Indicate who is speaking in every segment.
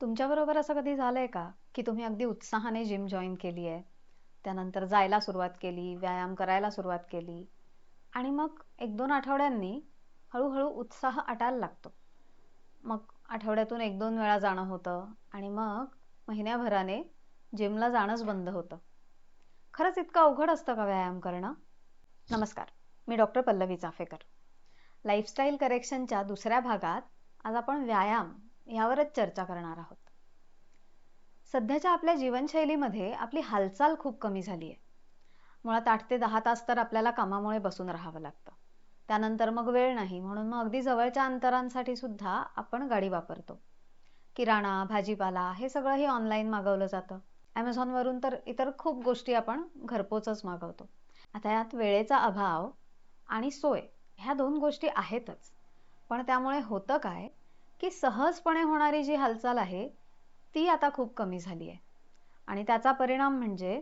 Speaker 1: तुमच्याबरोबर असं कधी झालंय का, की तुम्ही अगदी उत्साहाने जिम जॉइन केली आहे. त्यानंतर जायला सुरुवात केली, व्यायाम करायला सुरुवात केली आणि मग 1-2 आठवड्यांनी हळू-हळू उत्साह अटायला लागतो. मग आठवड्यातून 1-2 वेळा जाणं होतं आणि मग महिन्याभराने जिमला जाणंच बंद होतं. खरंच इतकं अवघड असतं का व्यायाम करणं? नमस्कार, मी डॉक्टर पल्लवी चाफेकर. लाईफस्टाईल करेक्शनच्या दुसऱ्या भागात आज आपण व्यायाम यावरच चर्चा करणार आहोत. सध्याच्या आपल्या जीवनशैलीमध्ये आपली हालचाल खूप कमी झाली आहे. मुळात 8 ते 10 तास तर आपल्याला कामामुळे बसून राहावं लागतं. त्यानंतर मग वेळ नाही, म्हणून मग अगदी जवळच्या अंतरांसाठी सुद्धा आपण गाडी वापरतो. किराणा, भाजीपाला हे सगळंही ऑनलाईन मागवलं जातं. Amazonवरून तर इतर खूप गोष्टी आपण घरपोचच मागवतो. आता यात वेळेचा अभाव आणि सोय ह्या 2 गोष्टी आहेतच. पण त्यामुळे होतं काय, की सहजपणे होणारी जी हालचाल आहे, ती आता खूप कमी झाली आहे. आणि त्याचा परिणाम म्हणजे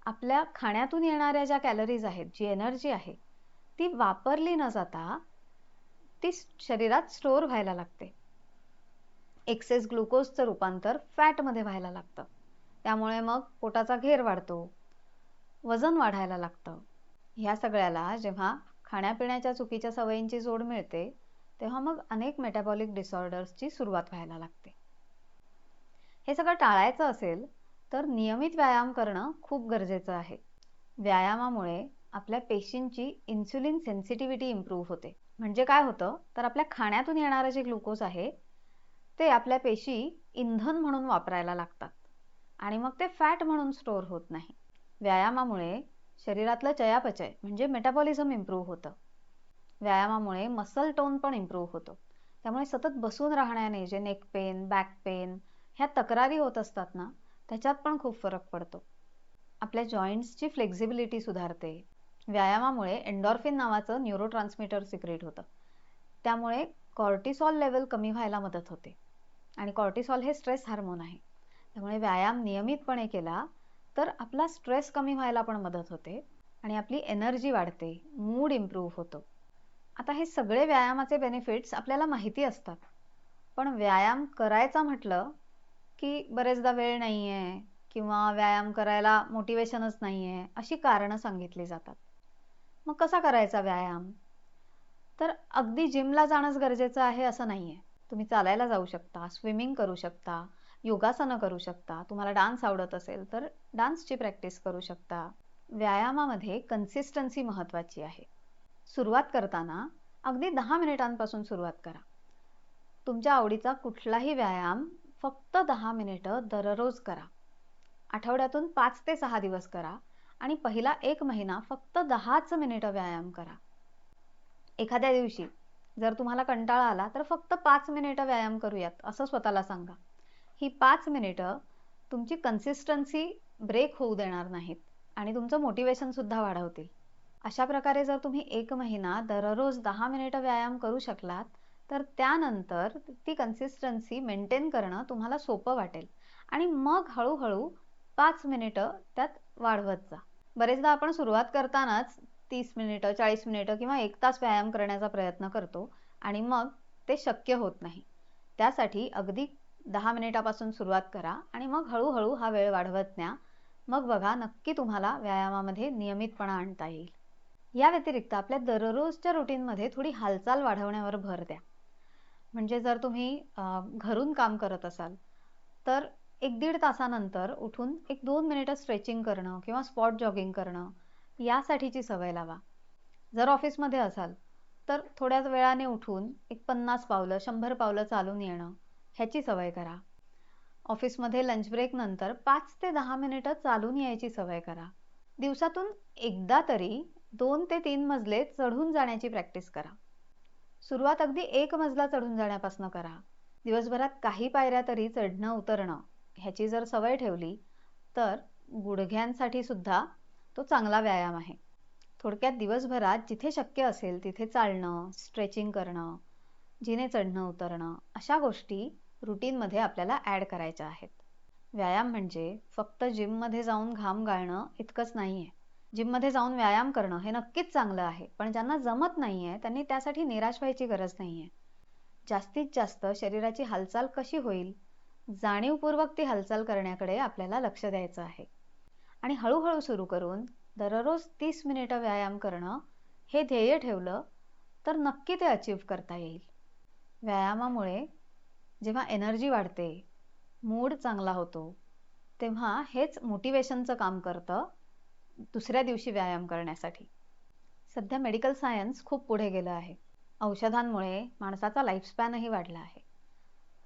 Speaker 1: आपल्या खाण्यातून येणाऱ्या ज्या कॅलरीज आहेत, जी एनर्जी आहे, ती वापरली न जाता ती शरीरात स्टोअर व्हायला लागते. एक्सेस ग्लुकोजचं रूपांतर फॅटमध्ये व्हायला लागतं. त्यामुळे मग पोटाचा घेर वाढतो, वजन वाढायला लागतं. ह्या सगळ्याला जेव्हा खाण्यापिण्याच्या चुकीच्या सवयींची जोड मिळते, तेव्हा मग अनेक मेटाबॉलिक डिसऑर्डर्सची सुरुवात व्हायला लागते. हे सगळं टाळायचं असेल तर नियमित व्यायाम करणं खूप गरजेचं आहे. व्यायामामुळे आपल्या पेशींची इन्सुलिन सेन्सिटिव्हिटी इम्प्रूव्ह होते. म्हणजे काय होतं, तर आपल्या खाण्यातून येणारं जे ग्लुकोज आहे, ते आपल्या पेशी इंधन म्हणून वापरायला लागतात आणि मग ते फॅट म्हणून स्टोअर होत नाही. व्यायामामुळे शरीरातलं चयापचय म्हणजे मेटाबॉलिझम इम्प्रूव्ह होतं. व्यायामामुळे मसल टोन पण इम्प्रूव्ह होतो. त्यामुळे सतत बसून राहण्याने जे नेक पेन, बॅक पेन ह्या तक्रारी होत असतात ना, त्याच्यात पण खूप फरक पडतो. आपल्या जॉईंट्सची फ्लेक्झिबिलिटी सुधारते. व्यायामामुळे एंडॉर्फिन नावाचं न्यूरोट्रान्समीटर सिक्रेट होतं. त्यामुळे कॉर्टिसॉल लेवल कमी व्हायला मदत होते. आणि कॉर्टिसॉल हे स्ट्रेस हार्मोन आहे. त्यामुळे व्यायाम नियमितपणे केला तर आपला स्ट्रेस कमी व्हायला पण मदत होते आणि आपली एनर्जी वाढते, मूड इम्प्रूव्ह होतो. आता हे सगळे व्यायामाचे बेनिफिट्स आपल्याला माहिती असतात. पण व्यायाम करायचा म्हटलं की बरेचदा वेळ नाहीये किंवा व्यायाम करायला मोटिवेशनच नाहीये, अशी कारणं सांगितली जातात. मग कसा करायचा व्यायाम? तर अगदी जिमला जाणंच गरजेचं आहे असं नाहीये. तुम्ही चालायला जाऊ शकता, स्विमिंग करू शकता, योगासनं करू शकता. तुम्हाला डान्स आवडत असेल तर डान्सची प्रॅक्टिस करू शकता. व्यायामामध्ये कन्सिस्टन्सी महत्त्वाची आहे. सुरुवात करताना अगदी 10 मिनिटांपासून सुरुवात करा. तुमच्या आवडीचा कुठलाही व्यायाम फक्त 10 मिनिटं दररोज करा. आठवड्यातून 5 ते 6 दिवस करा आणि पहिला 1 महिना फक्त 10च मिनिटं व्यायाम करा. एखाद्या दिवशी जर तुम्हाला कंटाळा आला तर फक्त 5 मिनिटं व्यायाम करूयात असं स्वतःला सांगा. ही 5 मिनिटं तुमची कन्सिस्टन्सी ब्रेक होऊ देणार नाहीत आणि तुमचं मोटिवेशन सुद्धा वाढवतील. अशा प्रकारे जर तुम्ही 1 महिना दररोज 10 मिनिटं व्यायाम करू शकलात, तर त्यानंतर ती कन्सिस्टन्सी मेंटेन करणं तुम्हाला सोपं वाटेल आणि मग हळूहळू 5 मिनिटं त्यात वाढवत जा. बरेचदा आपण सुरुवात करतानाच 30 मिनिटं, 40 मिनिटं किंवा 1 तास व्यायाम करण्याचा प्रयत्न करतो आणि मग ते शक्य होत नाही. त्यासाठी अगदी 10 मिनिटापासून सुरुवात करा आणि मग हळूहळू हा वेळ वाढवत न्या. मग बघा नक्की तुम्हाला व्यायामामध्ये नियमितपणा आणता येईल. या व्यतिरिक्त आपल्या दररोजच्या रुटीनमध्ये थोडी हालचाल वाढवण्यावर भर द्या. म्हणजे जर तुम्ही घरून काम करत असाल तर 1-1.5 तासानंतर उठून 1-2 मिनिटं स्ट्रेचिंग करणं किंवा स्पॉट जॉगिंग करणं यासाठीची सवय लावा. जर ऑफिसमध्ये असाल तर थोड्या वेळाने उठून 50 पावलं, 100 पावलं चालून येणं ह्याची सवय करा. ऑफिसमध्ये लंच ब्रेक नंतर 5 ते 10 मिनिटं चालून यायची सवय करा. दिवसातून एकदा तरी 2 ते 3 मजले चढून जाण्याची प्रॅक्टिस करा. सुरुवात अगदी 1 मजला चढून जाण्यापासून करा. दिवसभरात काही पायऱ्या तरी चढणं उतरणं ह्याची जर सवय ठेवली तर गुडघ्यांसाठी सुद्धा तो चांगला व्यायाम आहे. थोडक्यात दिवसभरात जिथे शक्य असेल तिथे चालणं, स्ट्रेचिंग करणं, जिने चढणं उतरणं अशा गोष्टी रुटीनमध्ये आपल्याला ॲड करायच्या आहेत. व्यायाम म्हणजे फक्त जिममध्ये जाऊन घाम गाळणं इतकंच नाहीये. जिममध्ये जाऊन व्यायाम करणं हे नक्कीच चांगलं आहे, पण ज्यांना जमत नाहीये त्यांनी त्यासाठी निराश व्हायची गरज नाहीये. जास्तीत जास्त शरीराची हालचाल कशी होईल जाणीवपूर्वक ती हालचाल करण्याकडे आपल्याला लक्ष द्यायचं आहे. आणि हळूहळू सुरू करून दररोज 30 मिनिटं व्यायाम करणं हे ध्येय ठेवलं तर नक्की ते अचीव्ह करता येईल. व्यायामामुळे जेव्हा एनर्जी वाढते, मूड चांगला होतो, तेव्हा हेच मोटिवेशनचं काम करतं दुसऱ्या दिवशी व्यायाम करण्यासाठी. सध्या मेडिकल सायन्स खूप पुढे गेलं आहे. औषधांमुळे माणसाचा लाईफस्पॅनही वाढला आहे.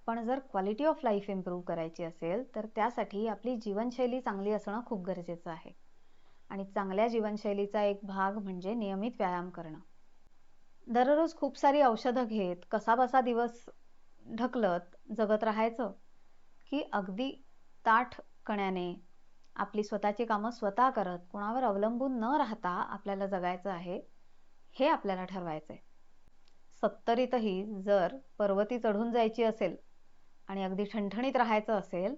Speaker 1: पण जर क्वालिटी ऑफ लाईफ इम्प्रूव्ह करायची असेल तर त्यासाठी आपली जीवनशैली चांगली असणं खूप गरजेचं आहे. आणि चांगल्या जीवनशैलीचा एक भाग म्हणजे नियमित व्यायाम करणं. दररोज खूप सारी औषधं घेत कसाबसा दिवस ढकलत जगत राहायचं, की अगदी ताठ कण्याने आपली स्वतःची कामं स्वतः करत कोणावर अवलंबून न राहता आपल्याला जगायचं आहे, हे आपल्याला ठरवायचं आहे. 70तही जर पर्वती चढून जायची असेल आणि अगदी ठणठणीत राहायचं असेल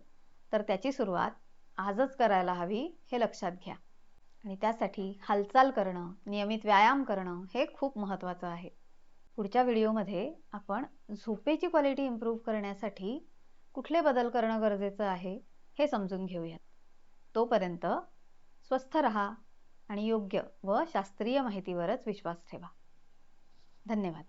Speaker 1: तर त्याची सुरुवात आजच करायला हवी, हे लक्षात घ्या. आणि त्यासाठी हालचाल करणं, नियमित व्यायाम करणं हे खूप महत्त्वाचं आहे. पुढच्या व्हिडिओमध्ये आपण झोपेची क्वालिटी इम्प्रूव्ह करण्यासाठी कुठले बदल करणं गरजेचं आहे हे समजून घेऊयात. तोपर्यंत स्वस्थ रहा आणि योग्य व शास्त्रीय माहितीवरच विश्वास ठेवा. धन्यवाद.